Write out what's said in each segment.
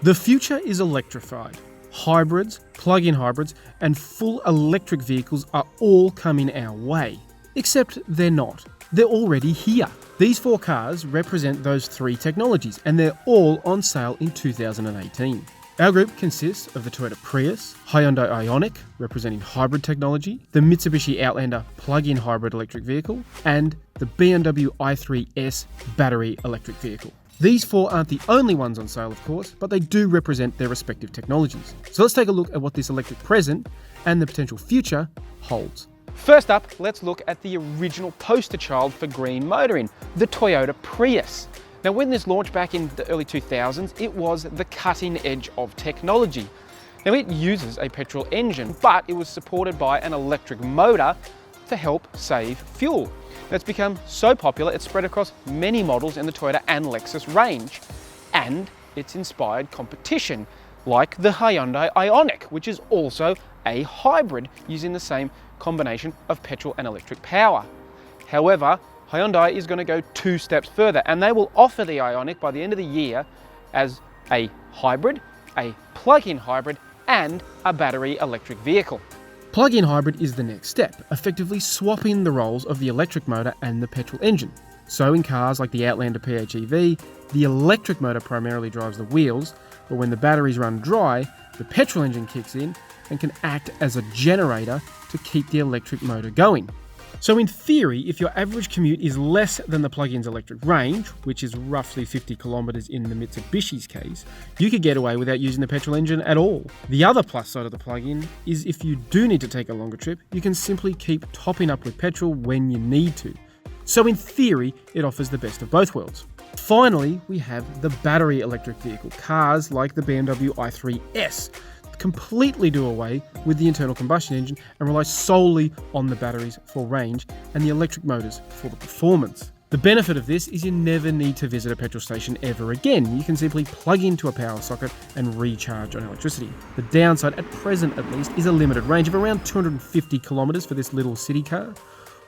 The future is electrified. Hybrids, plug-in hybrids, and full electric vehicles are all coming our way. Except they're not. They're already here. These 4 cars represent those 3 technologies, and they're all on sale in 2018. Our group consists of the Toyota Prius, Hyundai Ioniq, representing hybrid technology, the Mitsubishi Outlander plug-in hybrid electric vehicle, and the BMW i3s battery electric vehicle. These 4 aren't the only ones on sale, of course, but they do represent their respective technologies. So let's take a look at what this electric present and the potential future holds. First up, let's look at the original poster child for green motoring, the Toyota Prius. Now, when this launched back in the early 2000s, it was the cutting edge of technology. Now, it uses a petrol engine, but it was supported by an electric motor to help save fuel. It's become so popular, it's spread across many models in the Toyota and Lexus range. And it's inspired competition, like the Hyundai Ioniq, which is also a hybrid using the same combination of petrol and electric power. However, Hyundai is going to go 2 steps further, and they will offer the Ioniq by the end of the year as a hybrid, a plug-in hybrid, and a battery electric vehicle. Plug-in hybrid is the next step, effectively swapping the roles of the electric motor and the petrol engine. So in cars like the Outlander PHEV, the electric motor primarily drives the wheels, but when the batteries run dry, the petrol engine kicks in and can act as a generator to keep the electric motor going. So in theory, if your average commute is less than the plug-in's electric range, which is roughly 50 kilometers in the Mitsubishi's case, you could get away without using the petrol engine at all. The other plus side of the plug-in is if you do need to take a longer trip, you can simply keep topping up with petrol when you need to. So in theory, it offers the best of both worlds. Finally, we have the battery electric vehicle. Cars like the BMW i3s completely do away with the internal combustion engine and rely solely on the batteries for range and the electric motors for the performance. The benefit of this is you never need to visit a petrol station ever again. You can simply plug into a power socket and recharge on electricity. The downside, at present at least, is a limited range of around 250 kilometers for this little city car,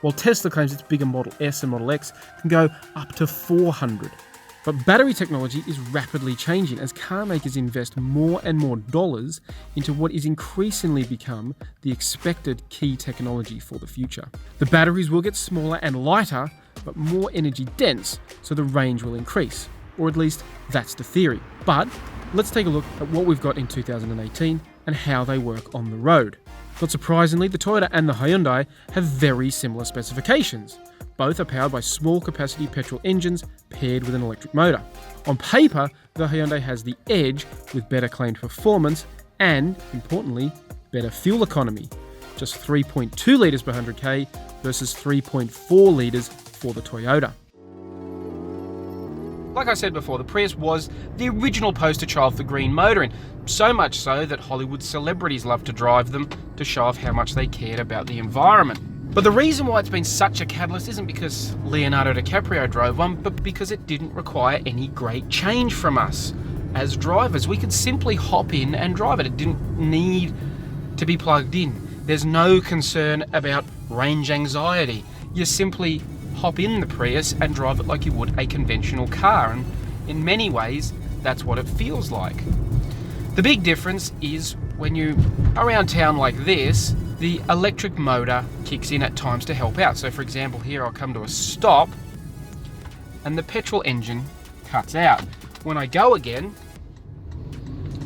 while Tesla claims its bigger Model S and Model X can go up to 400. But battery technology is rapidly changing as car makers invest more and more dollars into what is increasingly become the expected key technology for the future. The batteries will get smaller and lighter, but more energy dense, so the range will increase. Or at least that's the theory. But let's take a look at what we've got in 2018 and how they work on the road. Not surprisingly, the Toyota and the Hyundai have very similar specifications. Both are powered by small capacity petrol engines paired with an electric motor. On paper, the Hyundai has the edge with better claimed performance and, importantly, better fuel economy. Just 3.2 litres per 100k versus 3.4 litres for the Toyota. Like I said before, the Prius was the original poster child for green motoring, so much so that Hollywood celebrities loved to drive them to show off how much they cared about the environment. But the reason why it's been such a catalyst isn't because Leonardo DiCaprio drove one, but because it didn't require any great change from us. As drivers, we could simply hop in and drive it. It didn't need to be plugged in. There's no concern about range anxiety. You simply hop in the Prius and drive it like you would a conventional car, and in many ways, that's what it feels like. The big difference is when you're around town like this, the electric motor kicks in at times to help out. So for example, here I'll come to a stop and the petrol engine cuts out. When I go again,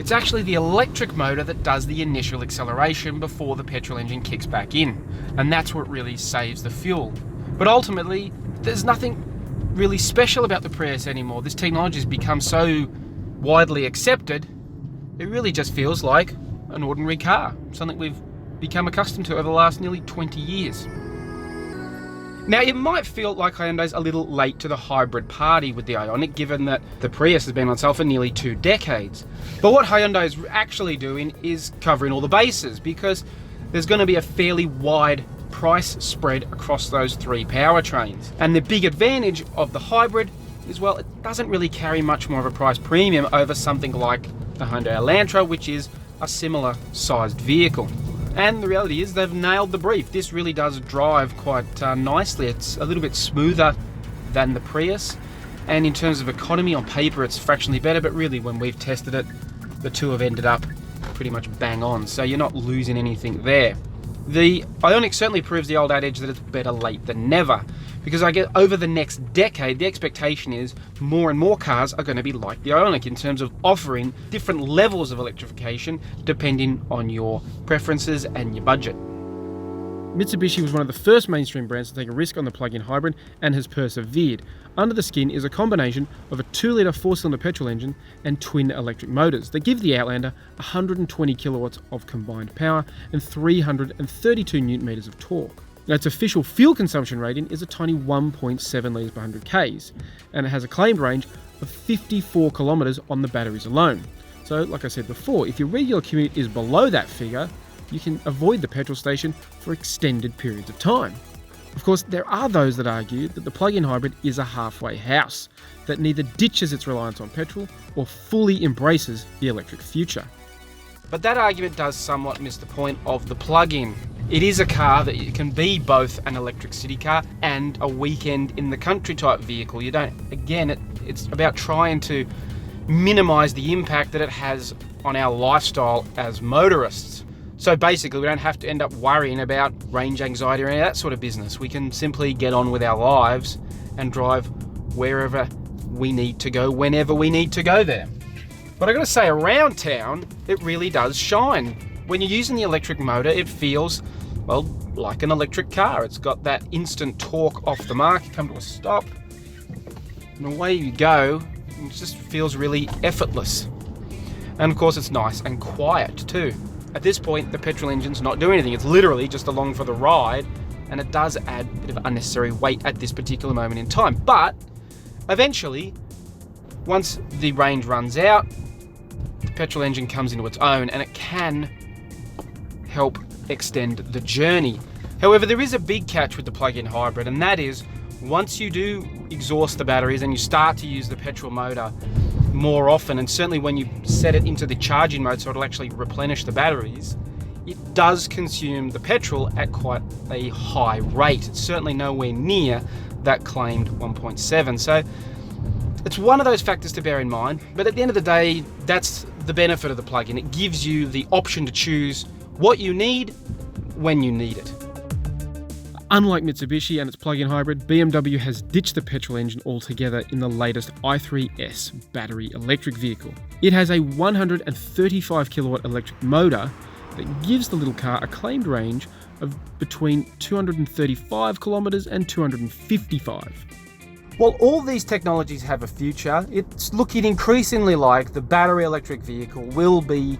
it's actually the electric motor that does the initial acceleration before the petrol engine kicks back in. And that's what really saves the fuel. But ultimately, there's nothing really special about the Prius anymore. This technology has become so widely accepted, it really just feels like an ordinary car, something we've become accustomed to over the last nearly 20 years. Now, it might feel like Hyundai's a little late to the hybrid party with the Ioniq, given that the Prius has been on sale for nearly 2 decades. But what Hyundai is actually doing is covering all the bases, because there's going to be a fairly wide price spread across those 3 powertrains. And the big advantage of the hybrid is, well, it doesn't really carry much more of a price premium over something like the Hyundai Elantra, which is a similar sized vehicle. And the reality is they've nailed the brief. This really does drive quite nicely. It's a little bit smoother than the Prius. And in terms of economy, on paper, it's fractionally better, but really when we've tested it, the two have ended up pretty much bang on, so you're not losing anything there. The Ioniq certainly proves the old adage that it's better late than never, because I guess over the next decade, the expectation is more and more cars are going to be like the Ioniq in terms of offering different levels of electrification depending on your preferences and your budget. Mitsubishi was one of the first mainstream brands to take a risk on the plug-in hybrid and has persevered. Under the skin is a combination of a 2-litre 4-cylinder petrol engine and twin electric motors that give the Outlander 120 kilowatts of combined power and 332 newton meters of torque. Now, its official fuel consumption rating is a tiny 1.7 litres per 100 k's, and it has a claimed range of 54 kilometres on the batteries alone. So, like I said before, if your regular commute is below that figure, you can avoid the petrol station for extended periods of time. Of course, there are those that argue that the plug-in hybrid is a halfway house that neither ditches its reliance on petrol or fully embraces the electric future. But that argument does somewhat miss the point of the plug-in. It is a car that can be both an electric city car and a weekend in the country type vehicle. It's about trying to minimise the impact that it has on our lifestyle as motorists. So basically, we don't have to end up worrying about range anxiety or any of that sort of business. We can simply get on with our lives and drive wherever we need to go, whenever we need to go there. But I got to say, around town, it really does shine. When you're using the electric motor, it feels, well, like an electric car. It's got that instant torque off the mark. You come to a stop, and away you go. It just feels really effortless. And of course, it's nice and quiet too. At this point, the petrol engine's not doing anything. It's literally just along for the ride, and it does add a bit of unnecessary weight at this particular moment in time. But eventually, once the range runs out, the petrol engine comes into its own, and it can help extend the journey. However, there is a big catch with the plug-in hybrid, and that is once you do exhaust the batteries and you start to use the petrol motor more often, and certainly when you set it into the charging mode so it'll actually replenish the batteries, it does consume the petrol at quite a high rate. It's certainly nowhere near that claimed 1.7. So it's one of those factors to bear in mind, but at the end of the day, that's the benefit of the plug-in. It gives you the option to choose what you need when you need it. Unlike Mitsubishi and its plug-in hybrid, BMW has ditched the petrol engine altogether in the latest i3s battery electric vehicle. It has a 135 kilowatt electric motor that gives the little car a claimed range of between 235 kilometres and 255. While all these technologies have a future, it's looking increasingly like the battery electric vehicle will be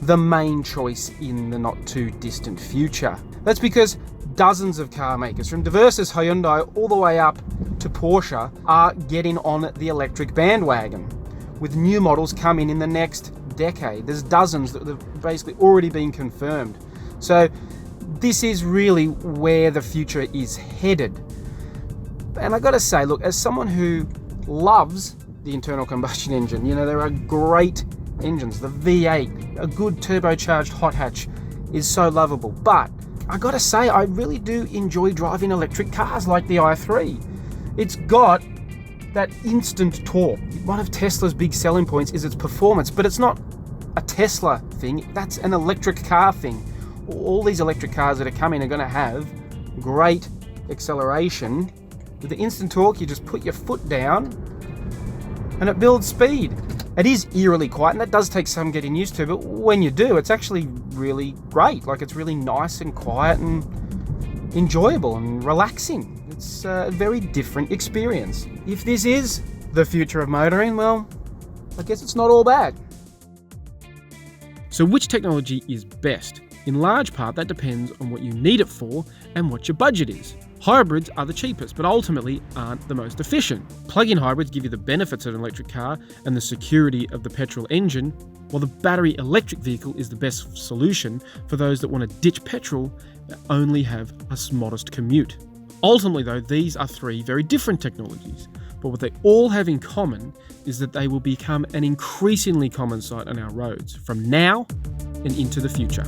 the main choice in the not too distant future. That's because dozens of car makers, from diverse as Hyundai all the way up to Porsche, are getting on the electric bandwagon, with new models coming in the next decade. There's dozens that have basically already been confirmed. So this is really where the future is headed. And I gotta say, look, as someone who loves the internal combustion engine, there are great engines. The V8, a good turbocharged hot hatch is so lovable, but I gotta say, I really do enjoy driving electric cars like the i3. It's got that instant torque. One of Tesla's big selling points is its performance, but it's not a Tesla thing, that's an electric car thing. All these electric cars that are coming are gonna have great acceleration. With the instant torque, you just put your foot down and it builds speed. It is eerily quiet, and that does take some getting used to, but when you do, it's actually really great. Like, it's really nice and quiet and enjoyable and relaxing. It's a very different experience. If this is the future of motoring, well, I guess it's not all bad. So which technology is best? In large part, that depends on what you need it for and what your budget is. Hybrids are the cheapest, but ultimately aren't the most efficient. Plug-in hybrids give you the benefits of an electric car and the security of the petrol engine, while the battery electric vehicle is the best solution for those that want to ditch petrol and only have a modest commute. Ultimately, though, these are three very different technologies, but what they all have in common is that they will become an increasingly common sight on our roads from now and into the future.